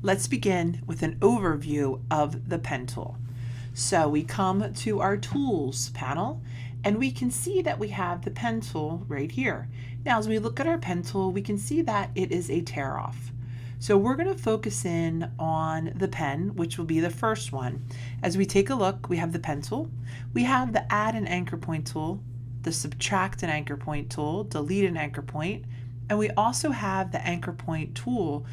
Let's begin with an overview of the pen tool. So we come to our tools panel and we can see that we have the pen tool right here. Now as we look at our pen tool, we can see that it is a tear off. So we're going to focus in on the pen, which will be the first one. As we take a look, we have the pen tool, we have the add and anchor point tool, the subtract and anchor point tool, delete an anchor point, and we also have the anchor point tool,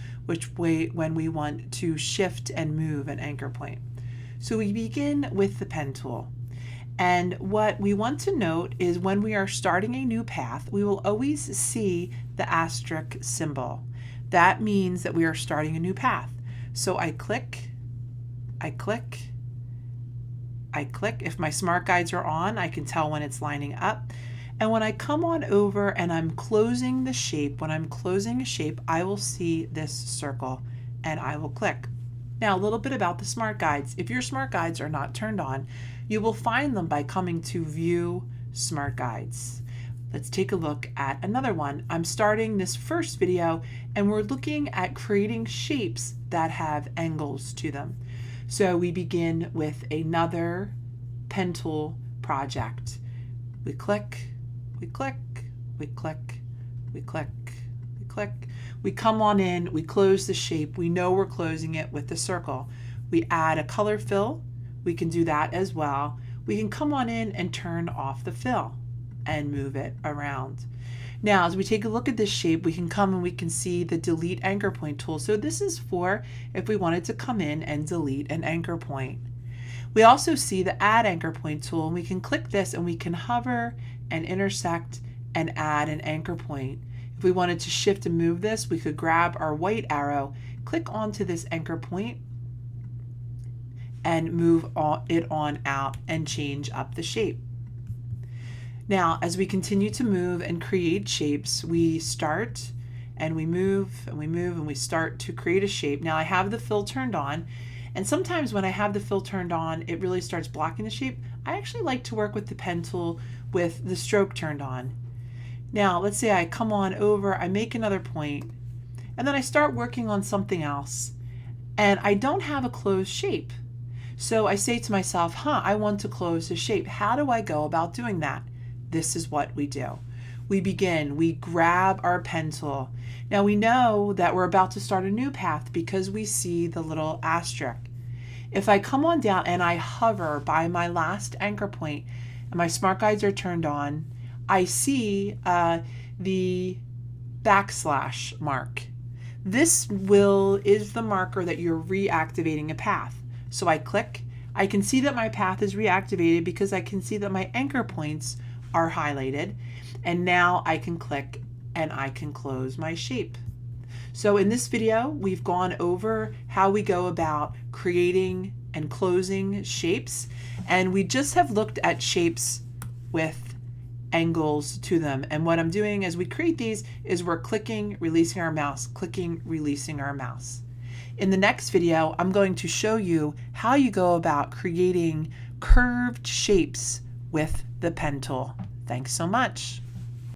when we want to shift and move an anchor point. So we begin with the pen tool. And what we want to note is when we are starting a new path, we will always see the asterisk symbol. That means that we are starting a new path. So I click, I click, I click. If my smart guides are on, I can tell when it's lining up. And when I come on over and I'm closing the shape, when I'm closing a shape, I will see this circle and I will click. Now a little bit about the smart guides. If your smart guides are not turned on, you will find them by coming to View Smart Guides. Let's take a look at another one. I'm starting this first video and we're looking at creating shapes that have angles to them. So we begin with another pen tool project. We click, we click, we click, we click, we click. We come on in, we close the shape. We know we're closing it with the circle. We add a color fill. We can do that as well. We can come on in and turn off the fill and move it around. Now, as we take a look at this shape, we can come and we can see the delete anchor point tool. So this is for if we wanted to come in and delete an anchor point. We also see the add anchor point tool, and we can click this and we can hover and intersect and add an anchor point. If we wanted to shift and move this, we could grab our white arrow, click onto this anchor point, and move it on out and change up the shape. Now, as we continue to move and create shapes, we start and we move and we move and we start to create a shape. Now I have the fill turned on, and sometimes when I have the fill turned on, it really starts blocking the shape. I actually like to work with the pen tool with the stroke turned on. Now, let's say I come on over, I make another point, and then I start working on something else, and I don't have a closed shape. So I say to myself, I want to close the shape. How do I go about doing that? This is what we do. We begin, we grab our pen tool. Now we know that we're about to start a new path because we see the little asterisk. If I come on down and I hover by my last anchor point and my smart guides are turned on, I see the backslash mark. This is the marker that you're reactivating a path. So I click, I can see that my path is reactivated because I can see that my anchor points are highlighted, and now I can click and I can close my shape. So in this video, we've gone over how we go about creating and closing shapes, and we just have looked at shapes with angles to them. And what I'm doing as we create these is we're clicking, releasing our mouse, clicking, releasing our mouse. In the next video, I'm going to show you how you go about creating curved shapes with the pen tool. Thanks so much.